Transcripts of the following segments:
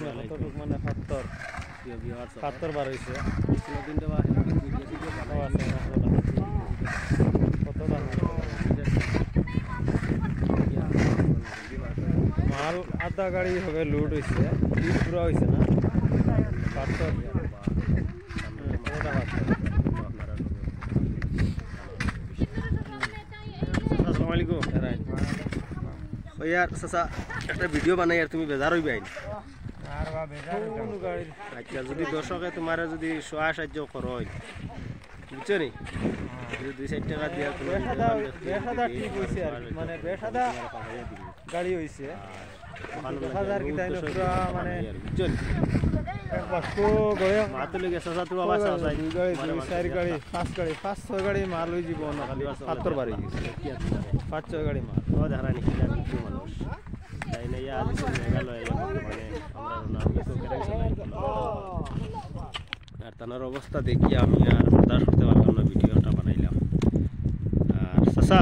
নাই না কতটুক মানে 70 70 বার হইছে কতটা মাল আধা গাড়ি হবে লুট হইছে পুরো হইছে না 70 আসসালামু আলাইকুম ওই यार চাচা একটা ভিডিও বানাই আর তুমি বেজার হইবে আইন আর বা বেজার কোন গাড়ি আচ্ছা যদি দর্শকে তোমারে যদি সহায় সাহায্য করো বুঝছো নি যদি 2 টাকা দিয়া তুমি বেশাদা ঠিক হইছে আর মানে বেশাদা গাড়ি হইছে 1000 কি তাইলো পুরো মানে বুঝছো নি বাসকো গয়া মাতলে গেছে চাচা তুমি আবার চাচা গাড়ি 4 গাড়ি 5 গাড়ি 5 6 গাড়ি মাল হই জীবন খালি 70 বারে গেছে 5 6 গাড়ি মাল ও দেখারানি কি জানি কি মানুষ তাই না ইয়া আজ মেঘালয় মানে আমরা নাম তো করে আর তার অবস্থা দেখি আমি আর বরদাস্ত করতে পারলাম না ভিডিওটা বানাইলাম আর চাচা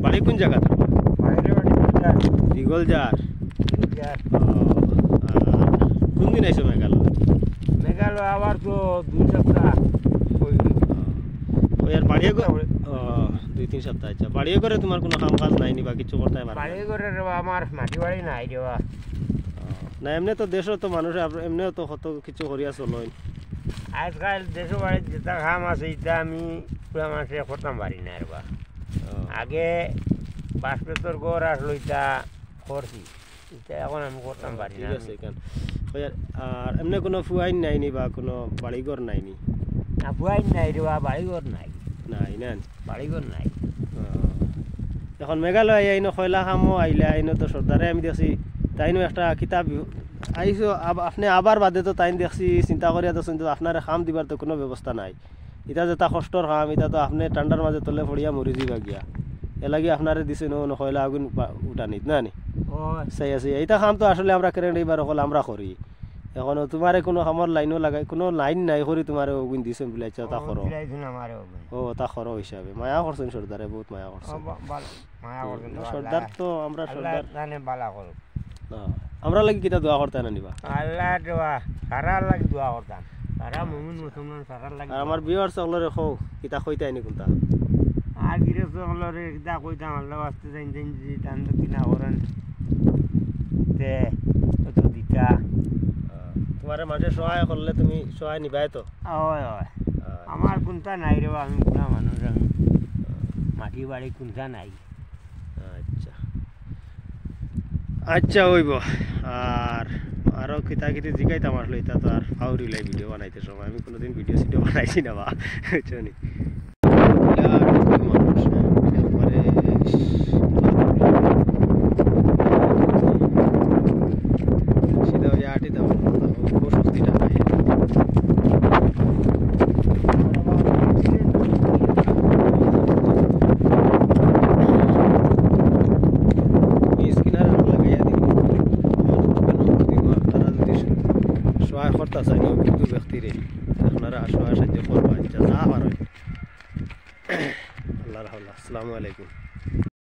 বাড়ি কোন জায়গাতে বাড়ি দিগলজার কোন দিন আইছো মেঘালয় আবার তো 2 সপ্তাহ ওই আর বাড়ি করে 2-3 সপ্তাহ আচ্ছা বাড়ি করে তোমার কোনো কাম কাজ নাই নি বা কিছু করতে পারো বাড়ি করে আমার মাটি বাড়ি নাই রেবা না এমনি তো দেশে তো মানুষ এমনিও তো কত কিছু করিয়া চলই আজকাল দেশে বাড়ি যেটা কাম আছে এটা আমি পুরা মাসে করতাম পারি না রেবা আগে বাসপেতর ঘর আসলো এটা করছি এটা এখন আমি করতাম পারি না ঠিক আছে কেন আর এমনি কোনো ফুয়াইন নাই নি বা কোনো বাড়িঘর নাই নি না ফুয়াইন নাই রেবা বাড়িঘর নাই নাই না বাড়িঘর নাই এখন মেঘালয় আইনো কয়লা কামও আইলে আইনো তো সর্দারে আমি দেখছি তাইনো একটা কিতাব আইসো আপনি আবার বাদে তো তাইন দেখছি চিন্তা করিয়া তো কিন্তু আপনার কাম দিবার তো কোনো ব্যবস্থা নাই এটা যেটা কষ্টর কাম এটা তো আপনি ঠান্ডার মাঝে তলে পড়িয়া মরি যাবা গিয়া এলাকি আপনারে দিছে নো কয়লা আগুন উঠানিত না নি সেই আছে এইটা কাম তো আসলে আমরা কেন এইবার অকল আমরা করি এখন তোমারে কোনো কামর লাইনও লাগাই কোনো লাইন নাই করি তোমারে অগুন দিছেন বলে তা করো ও তা করো হিসাবে মায়া করছেন সর্দারে বহুত মায়া করছেন সর্দার তো আমরা সর্দার বালা করো আমরা লাগি কিটা দোয়া করতে না নিবা আল্লাহ দোয়া সারা লাগি দোয়া করতাম সারা মুমিন মুসলমান সারা লাগি আর আমার ভিউয়ার্স সকলরে কও কিটা কইতে আইনি কোনটা আর গিরে সকলরে কিটা কইতাম আল্লাহ ওয়াস্তে জাইন জাইন জি দান কিনা করেন তে তো দিতা তোমারে মাঝে সহায় করলে তুমি সহায় নিবাই তো ওই ওই আমার কোনটা নাই রে আমি কোনা মানুষ আমি মাটি বাড়ি কোনটা নাই আচ্ছা আচ্ছা হইব আর আরো কিতা কিতে জিগাইতাম আসলে এটা তো আর ফাউরি লাই ভিডিও বানাইতে সময় আমি কোনোদিন ভিডিও সিডিও বানাইছি না বা বুঝছনি সহায় করতে চাই কিন্তু ব্যক্তিরে আপনারা সহায় সাহায্য করবেন যা পারেন আল্লাহ রাহমাত আসসালামু আলাইকুম।